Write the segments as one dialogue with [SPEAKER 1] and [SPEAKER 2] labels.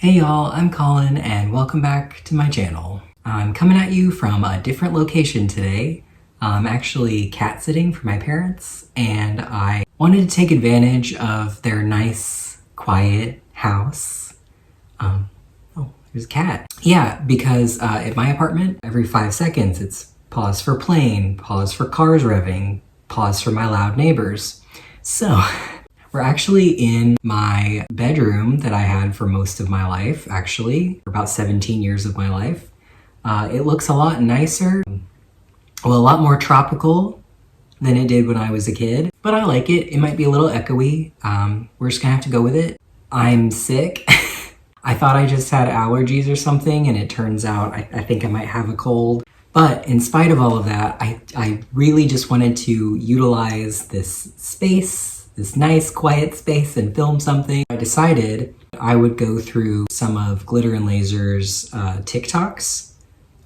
[SPEAKER 1] Hey y'all, I'm Colin and welcome back to my channel. I'm coming at you from a different location today. I'm actually cat sitting for my parents and I wanted to take advantage of their nice, quiet house. Oh, there's a cat. Yeah, because at my apartment, every 5 seconds it's pause for plane, pause for cars revving, pause for my loud neighbors. So we're actually in my bedroom that I had for most of my life, actually, for about 17 years of my life. It looks a lot nicer, well, a lot more tropical than it did when I was a kid, but I like it. It might be a little echoey. We're just gonna have to go with it. I'm sick. I thought I just had allergies or something, and it turns out I think I might have a cold. But in spite of all of that, I really just wanted to utilize this space, this nice quiet space, and film something. I decided I would go through some of GlitterAndLazers' TikToks.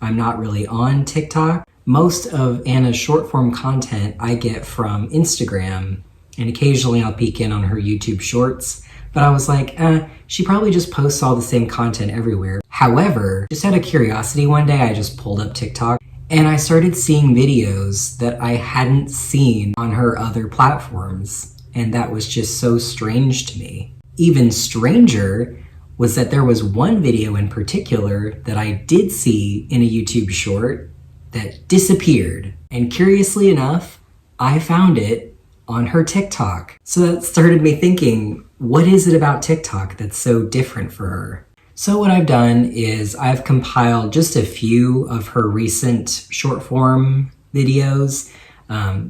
[SPEAKER 1] I'm not really on TikTok. Most of Anna's short form content I get from Instagram, and occasionally I'll peek in on her YouTube shorts. But I was like, she probably just posts all the same content everywhere. However, just out of curiosity one day, I just pulled up TikTok and I started seeing videos that I hadn't seen on her other platforms. And that was just so strange to me. Even stranger was that there was one video in particular that I did see in a YouTube short that disappeared. And curiously enough, I found it on her TikTok. So that started me thinking, what is it about TikTok that's so different for her? So what I've done is I've compiled just a few of her recent short form videos.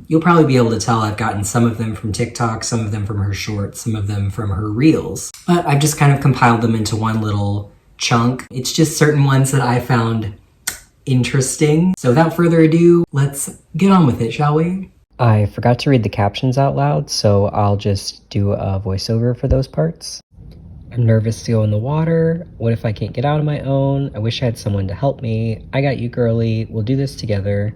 [SPEAKER 1] You'll probably be able to tell I've gotten some of them from TikTok, some of them from her shorts, some of them from her reels. But I've just kind of compiled them into one little chunk. It's just certain ones that I found interesting. So without further ado, let's get on with it, shall we? I forgot to read the captions out loud, so I'll just do a voiceover for those parts. I'm nervous to go in the water. What if I can't get out on my own? I wish I had someone to help me. I got you, girly. We'll do this together.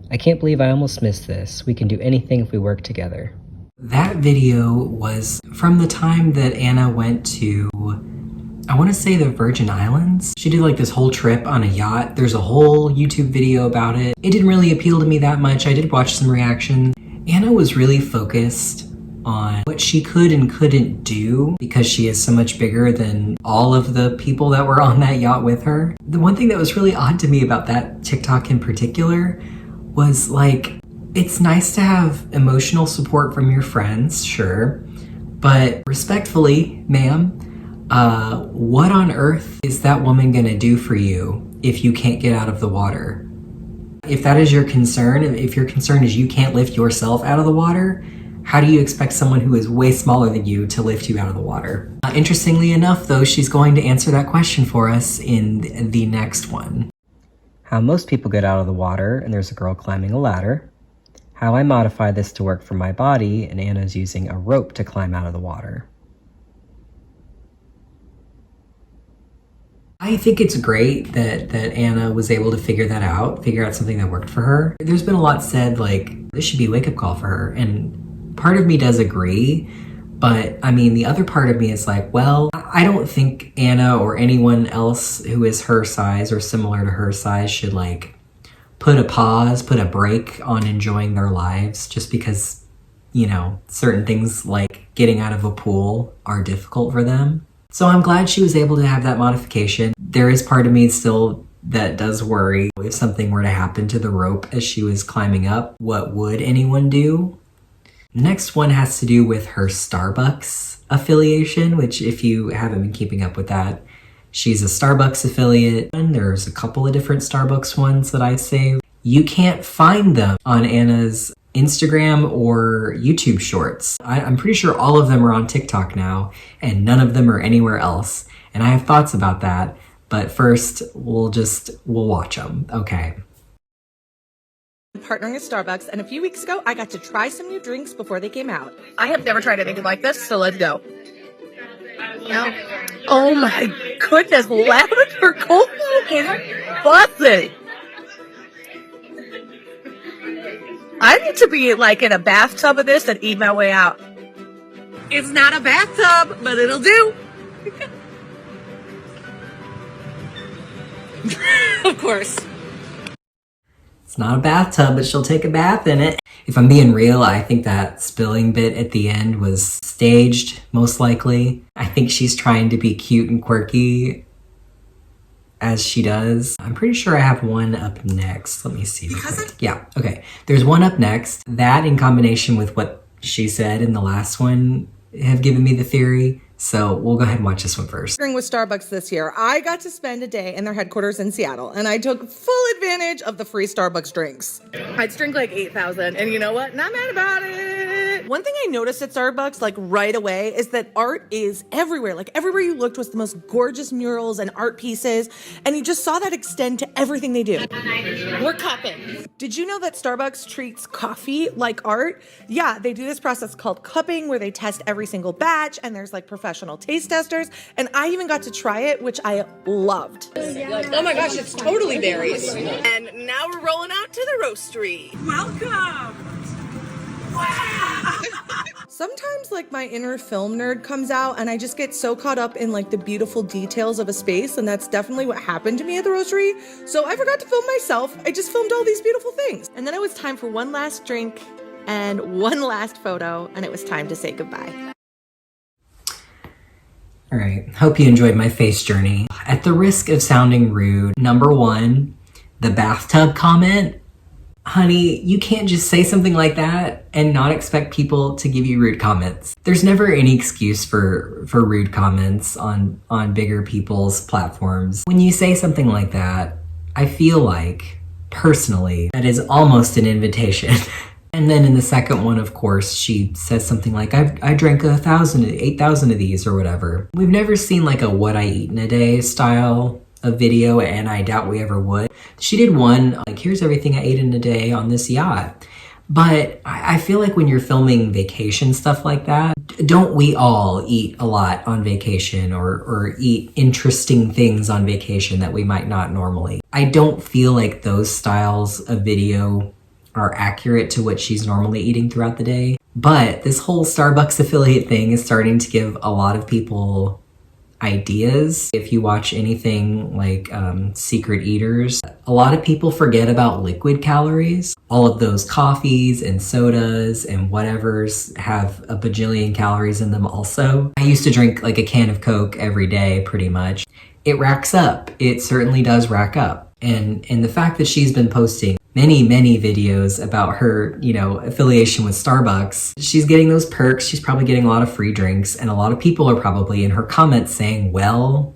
[SPEAKER 1] I can't believe I almost missed this. We can do anything if we work together. That video was from the time that Anna went to, I want to say, the Virgin Islands. She did like this whole trip on a yacht. There's a whole YouTube video about it. It didn't really appeal to me that much. I did watch some reactions. Anna was really focused on what she could and couldn't do because she is so much bigger than all of the people that were on that yacht with her. The one thing that was really odd to me about that TikTok in particular was like, it's nice to have emotional support from your friends, sure, but respectfully, ma'am, what on earth is that woman gonna do for you if you can't get out of the water? If that is your concern, if your concern is you can't lift yourself out of the water, how do you expect someone who is way smaller than you to lift you out of the water? Interestingly enough, though, she's going to answer that question for us in the next one. How most people get out of the water, and there's a girl climbing a ladder. How I modify this to work for my body, and Anna's using a rope to climb out of the water. I think it's great that Anna was able to figure out something that worked for her. There's been a lot said like, this should be a wake-up call for her, and part of me does agree, but I mean, the other part of me is like, well, I don't think Anna or anyone else who is her size or similar to her size should like put a break on enjoying their lives just because, you know, certain things like getting out of a pool are difficult for them. So I'm glad she was able to have that modification. There is part of me still that does worry if something were to happen to the rope as she was climbing up, what would anyone do? Next one has to do with her Starbucks affiliation, which if you haven't been keeping up with that, she's a Starbucks affiliate, and there's a couple of different Starbucks ones that I saved. You can't find them on Anna's Instagram or YouTube shorts. I'm pretty sure all of them are on TikTok now, and none of them are anywhere else. And I have thoughts about that, but first we'll watch them. Okay.
[SPEAKER 2] Partnering at Starbucks, and a few weeks ago, I got to try some new drinks before they came out.
[SPEAKER 3] I have never tried anything like this, so let's go. Oh my goodness, lavender cold is busting. I need to be like in a bathtub of this and eat my way out. It's not a bathtub, but it'll do.
[SPEAKER 2] Of course.
[SPEAKER 1] It's not a bathtub, but she'll take a bath in it. If I'm being real, I think that spilling bit at the end was staged, most likely. I think she's trying to be cute and quirky as she does. I'm pretty sure I have one up next. Let me see real quick. Yeah, okay. There's one up next. That in combination with what she said in the last one have given me the theory. So we'll go ahead and watch this one first.
[SPEAKER 2] With Starbucks this year, I got to spend a day in their headquarters in Seattle, and I took full advantage of the free Starbucks drinks. I'd drink like 8,000, and you know what? Not mad about it. One thing I noticed at Starbucks, like right away, is that art is everywhere. Like everywhere you looked was the most gorgeous murals and art pieces, and you just saw that extend to everything they do. We're cupping. Did you know that Starbucks treats coffee like art? Yeah, they do this process called cupping, where they test every single batch, and there's like professional taste testers, and I even got to try it, which I loved. Oh my gosh, it's totally berries. And now we're rolling out to the roastery. Welcome. Wow. Sometimes like my inner film nerd comes out and I just get so caught up in like the beautiful details of a space, and that's definitely what happened to me at the roastery. So I forgot to film myself. I just filmed all these beautiful things. And then it was time for one last drink and one last photo, and it was time to say goodbye.
[SPEAKER 1] All right, hope you enjoyed my face journey. At the risk of sounding rude, number one, the bathtub comment. Honey, you can't just say something like that and not expect people to give you rude comments. There's never any excuse for rude comments on bigger people's platforms. When you say something like that, I feel like, personally, that is almost an invitation. And then in the second one, of course, she says something like, I drank 8,000 of these or whatever. We've never seen like a what I eat in a day style of video, and I doubt we ever would. She did one, like, here's everything I ate in a day on this yacht. But I feel like when you're filming vacation stuff like that, don't we all eat a lot on vacation or eat interesting things on vacation that we might not normally? I don't feel like those styles of video are accurate to what she's normally eating throughout the day. But this whole Starbucks affiliate thing is starting to give a lot of people ideas. If you watch anything like Secret Eaters, a lot of people forget about liquid calories. All of those coffees and sodas and whatevers have a bajillion calories in them also. I used to drink like a can of Coke every day pretty much. It racks up. It certainly does rack up. And the fact that she's been posting many videos about her, affiliation with Starbucks. She's getting those perks. She's probably getting a lot of free drinks, and a lot of people are probably in her comments saying, well,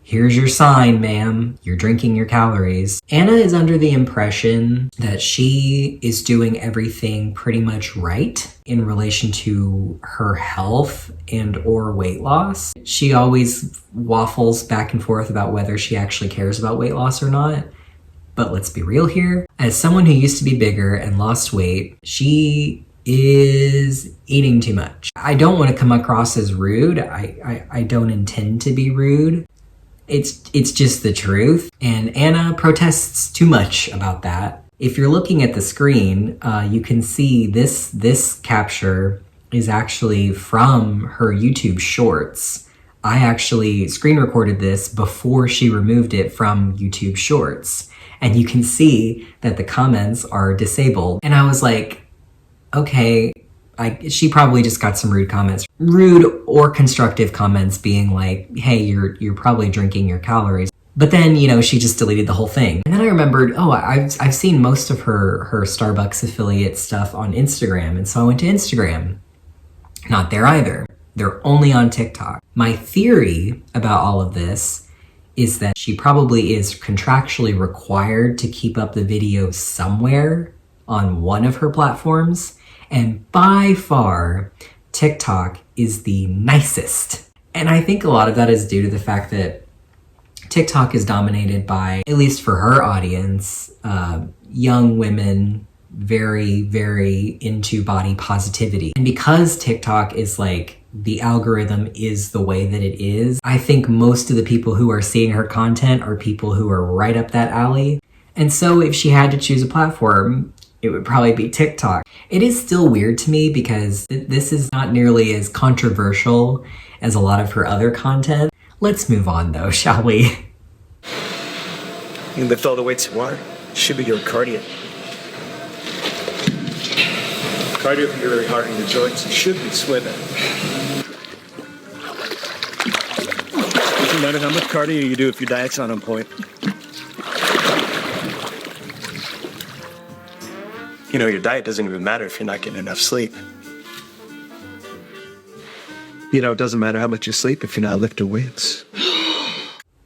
[SPEAKER 1] here's your sign, ma'am. You're drinking your calories. Anna is under the impression that she is doing everything pretty much right in relation to her health and or weight loss. She always waffles back and forth about whether she actually cares about weight loss or not. But let's be real here. As someone who used to be bigger and lost weight, she is eating too much. I don't want to come across as rude. I don't intend to be rude. It's just the truth. And Anna protests too much about that. If you're looking at the screen, you can see this capture is actually from her YouTube shorts. I actually screen recorded this before she removed it from YouTube shorts. And you can see that the comments are disabled. And I was like, okay, she probably just got some rude comments. Rude or constructive comments being like, hey, you're probably drinking your calories. But then, she just deleted the whole thing. And then I remembered, I've seen most of her Starbucks affiliate stuff on Instagram. And so I went to Instagram. Not there either. They're only on TikTok. My theory about all of this is that she probably is contractually required to keep up the video somewhere on one of her platforms. And by far, TikTok is the nicest. And I think a lot of that is due to the fact that TikTok is dominated by, at least for her audience, young women, very into body positivity. And because TikTok is like, the algorithm is the way that it is, I think most of the people who are seeing her content are people who are right up that alley. And so if she had to choose a platform, it would probably be TikTok. It is still weird to me because this is not nearly as controversial as a lot of her other content. Let's move on though, shall we?
[SPEAKER 4] You lift all the weights in water. Should be your cardio. Cardio can be really hard on the joints. You should be swimming. Doesn't matter how much cardio you do if your diet's not on point. You know, your diet doesn't even matter if you're not getting enough sleep. You know, it doesn't matter how much you sleep if you're not lifting weights.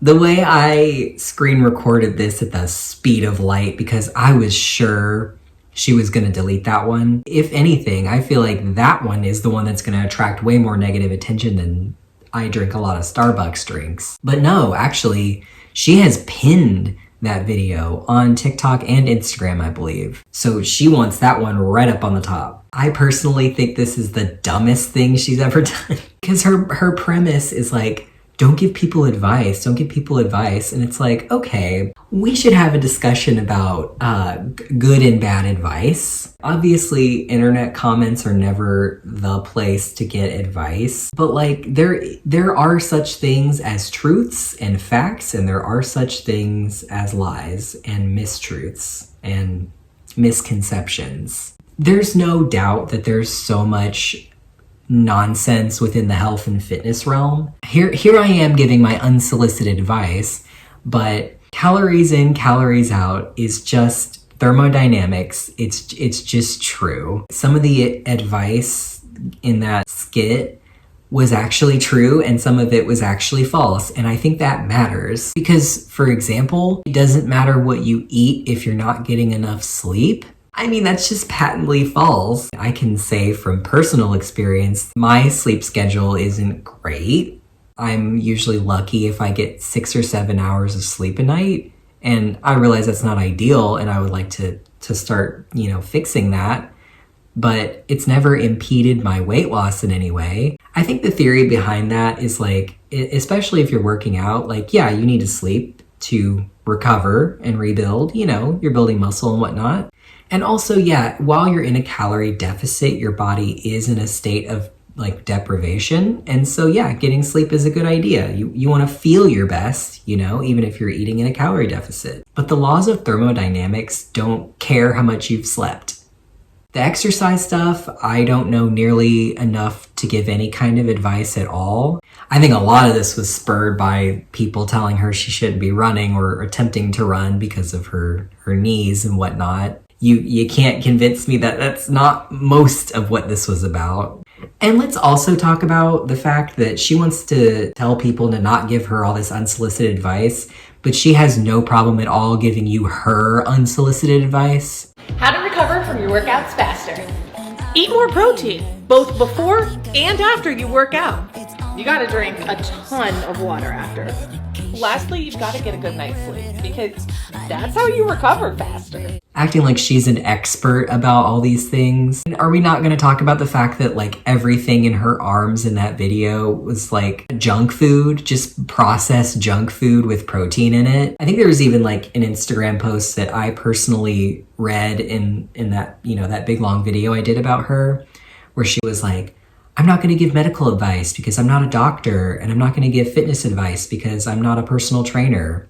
[SPEAKER 1] The way I screen recorded this at the speed of light because I was sure she was going to delete that one. If anything, I feel like that one is the one that's going to attract way more negative attention than I drink a lot of Starbucks drinks. But no, actually, she has pinned that video on TikTok and Instagram, I believe. So she wants that one right up on the top. I personally think this is the dumbest thing she's ever done because her premise is like, don't give people advice, don't give people advice. And it's like, okay, we should have a discussion about good and bad advice. Obviously, internet comments are never the place to get advice, but like there are such things as truths and facts, and there are such things as lies and mistruths and misconceptions. There's no doubt that there's so much nonsense within the health and fitness realm. Here I am giving my unsolicited advice, but calories in, calories out is just thermodynamics. It's just true. Some of the advice in that skit was actually true and some of it was actually false. And I think that matters because, for example, it doesn't matter what you eat if you're not getting enough sleep. I mean, that's just patently false. I can say from personal experience, my sleep schedule isn't great. I'm usually lucky if I get 6 or 7 hours of sleep a night. And I realize that's not ideal and I would like to start, fixing that. But it's never impeded my weight loss in any way. I think the theory behind that is like, especially if you're working out, like, yeah, you need to sleep to recover and rebuild, you're building muscle and whatnot. And also, yeah, while you're in a calorie deficit, your body is in a state of like deprivation. And so, yeah, getting sleep is a good idea. You want to feel your best, even if you're eating in a calorie deficit. But the laws of thermodynamics don't care how much you've slept. The exercise stuff, I don't know nearly enough to give any kind of advice at all. I think a lot of this was spurred by people telling her she shouldn't be running or attempting to run because of her knees and whatnot. You can't convince me that that's not most of what this was about. And let's also talk about the fact that she wants to tell people to not give her all this unsolicited advice, but she has no problem at all giving you her unsolicited advice.
[SPEAKER 5] How to recover from your workouts faster. Eat more protein, both before and after you work out. You gotta drink a ton of water after. Lastly, you've gotta get a good night's sleep because that's how you recover faster.
[SPEAKER 1] Acting like she's an expert about all these things. Are we not going to talk about the fact that like everything in her arms in that video was like junk food, just processed junk food with protein in it? I think there was even like an Instagram post that I personally read in that, that big long video I did about her, where she was like, I'm not going to give medical advice because I'm not a doctor, and I'm not going to give fitness advice because I'm not a personal trainer.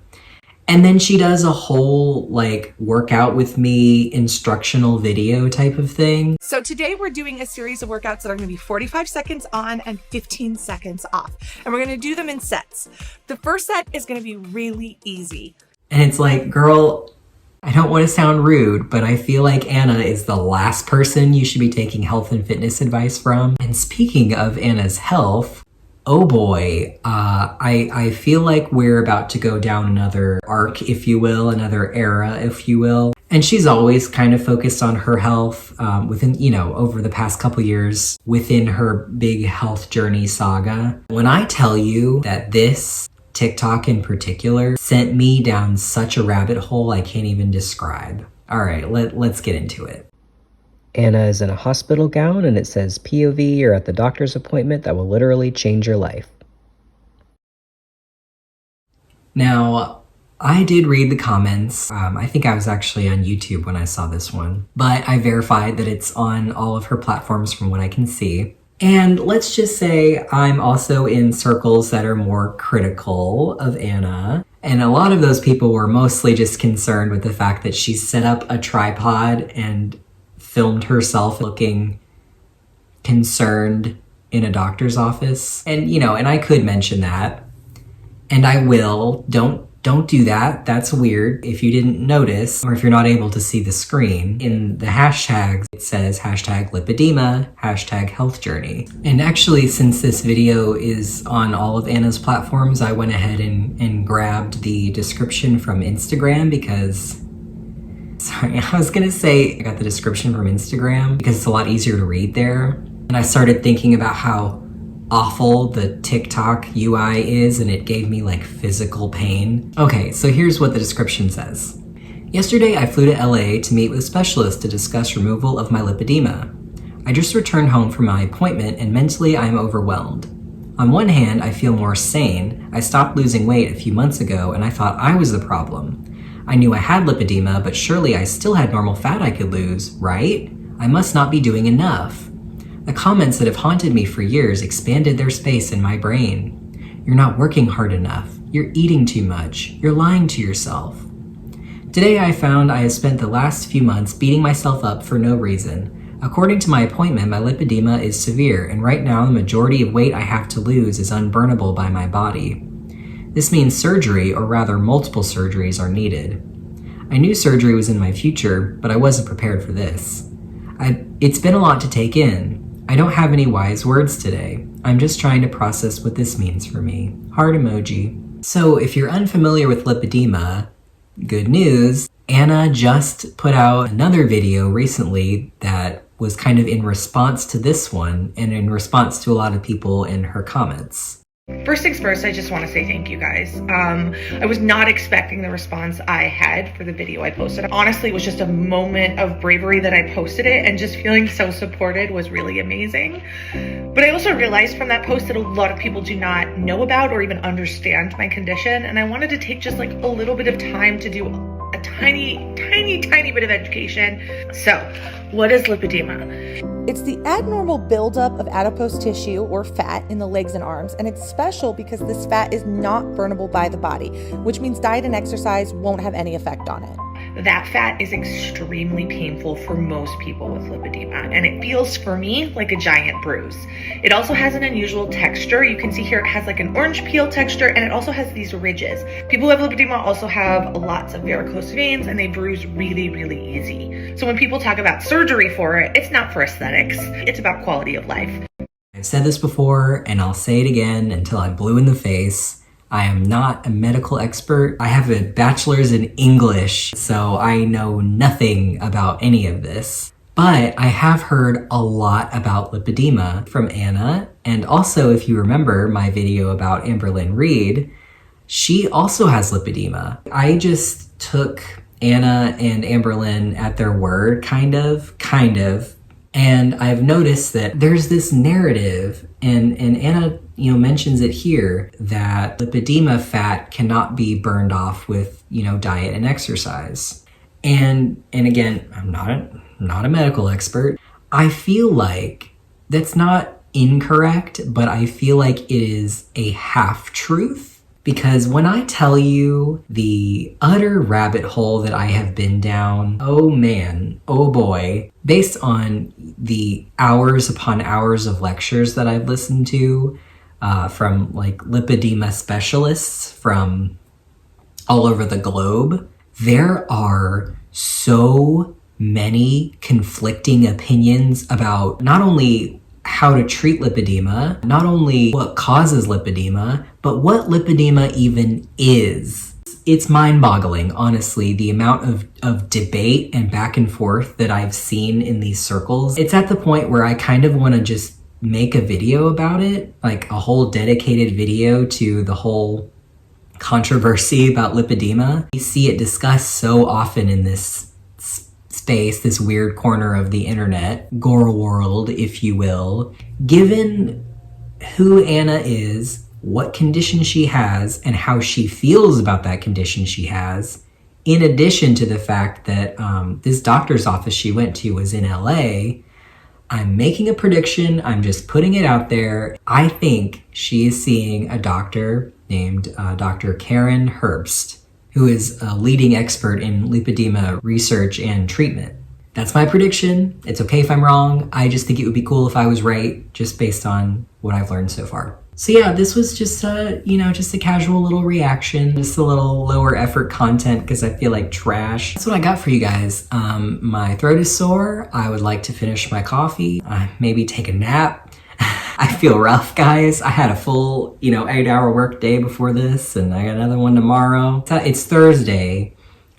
[SPEAKER 1] And then she does a whole like workout with me instructional video type of thing.
[SPEAKER 2] So today we're doing a series of workouts that are going to be 45 seconds on and 15 seconds off. And we're going to do them in sets. The first set is going to be really easy.
[SPEAKER 1] And it's like, girl, I don't want to sound rude, but I feel like Anna is the last person you should be taking health and fitness advice from. And speaking of Anna's health, oh boy, I feel like we're about to go down another arc, if you will, another era, if you will. And she's always kind of focused on her health within, over the past couple years within her big health journey saga. When I tell you that this TikTok in particular sent me down such a rabbit hole I can't even describe. All right, let's get into it. Anna is in a hospital gown and it says POV, you're at the doctor's appointment that will literally change your life. Now, I did read the comments. I think I was actually on YouTube when I saw this one, but I verified that it's on all of her platforms from what I can see. And let's just say I'm also in circles that are more critical of Anna. And a lot of those people were mostly just concerned with the fact that she set up a tripod and filmed herself looking concerned in a doctor's office. And, you know, and I could mention that. And I will. Don't do that. That's weird. If you didn't notice, or if you're not able to see the screen, in the hashtags, it says hashtag lipedema, hashtag health journey. And actually, since this video is on all of Anna's platforms, I went ahead and grabbed the description from Instagram because, sorry, I was gonna say I got the description from Instagram because it's a lot easier to read there. And I started thinking about how awful the TikTok UI is, and it gave me like physical pain. Okay, so here's what the description says. Yesterday I flew to LA to meet with a specialist to discuss removal of my lipedema. I just returned home from my appointment and mentally I am overwhelmed. On one hand, I feel more sane. I stopped losing weight a few months ago and I thought I was the problem. I knew I had lipedema, but surely I still had normal fat I could lose, right? I must not be doing enough. The comments that have haunted me for years expanded their space in my brain. You're not working hard enough. You're eating too much. You're lying to yourself. Today I found I have spent the last few months beating myself up for no reason. According to my appointment, my lipedema is severe, and right now the majority of weight I have to lose is unburnable by my body. This means surgery, or rather multiple surgeries, are needed. I knew surgery was in my future, but I wasn't prepared for this. It's been a lot to take in. I don't have any wise words today. I'm just trying to process what this means for me. Heart emoji. So if you're unfamiliar with lipedema, good news. Anna just put out another video recently that was kind of in response to this one and in response to a lot of people in her comments.
[SPEAKER 5] First things first, I just want to say thank you guys. I was not expecting the response I had for the video I posted. Honestly, it was just a moment of bravery that I posted it, and just feeling so supported was really amazing. But I also realized from that post that a lot of people do not know about or even understand my condition, and I wanted to take just like a little bit of time to do a tiny bit of education. So, what is lipedema?
[SPEAKER 2] It's the abnormal buildup of adipose tissue or fat in the legs and arms, and it's special because this fat is not burnable by the body, which means diet and exercise won't have any effect on it.
[SPEAKER 5] That fat is extremely painful for most people with lipedema, and it feels for me like a giant bruise. It also has an unusual texture. You can see here it has like an orange peel texture, and it also has these ridges. People who have lipedema also have lots of varicose veins, and they bruise really easy. So when people talk about surgery for it, it's not for aesthetics. It's about quality of life.
[SPEAKER 1] I've said this before, and I'll say it again until I'm blue in the face. I am not a medical expert. I have a bachelor's in English, so I know nothing about any of this. But I have heard a lot about lipedema from Anna, and also if you remember my video about Amberlynn Reed, she also has lipedema. I just took Anna and Amberlynn at their word, kind of. And I've noticed that there's this narrative, and Anna, mentions it here, that lipedema fat cannot be burned off with, diet and exercise. And again, I'm not a medical expert. I feel like that's not incorrect, but I feel like it is a half-truth. Because when I tell you the utter rabbit hole that I have been down, oh man, oh boy, based on the hours upon hours of lectures that I've listened to from like lipedema specialists from all over the globe, there are so many conflicting opinions about not only how to treat lipedema, not only what causes lipedema, but what lipedema even is. It's mind-boggling, honestly, the amount of debate and back and forth that I've seen in these circles. It's at the point where I kind of want to just make a video about it, like a whole dedicated video to the whole controversy about lipedema. You see it discussed so often in this space, this weird corner of the internet, gore world, if you will. Given who Anna is, what condition she has and how she feels about that condition she has, in addition to the fact that this doctor's office she went to was in LA. I'm making a prediction. I'm just putting it out there. I think she is seeing a doctor named Dr. Karen Herbst, who is a leading expert in lipedema research and treatment. That's my prediction. It's okay if I'm wrong. I just think it would be cool if I was right, just based on what I've learned so far. So yeah, this was just just a casual little reaction, just a little lower effort content because I feel like trash. That's what I got for you guys. My throat is sore. I would like to finish my coffee, maybe take a nap. I feel rough, guys. I had a full, 8-hour work day before this, and I got another one tomorrow. It's Thursday.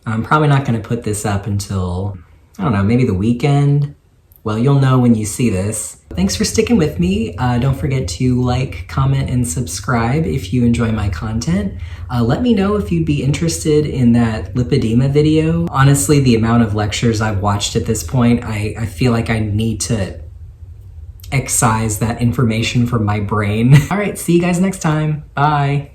[SPEAKER 1] I'm probably not gonna put this up until, I don't know, maybe the weekend. Well, you'll know when you see this. Thanks for sticking with me. Don't forget to like, comment, and subscribe if you enjoy my content. Let me know if you'd be interested in that lipedema video. Honestly, the amount of lectures I've watched at this point, I feel like I need to excise that information from my brain. All right, see you guys next time. Bye.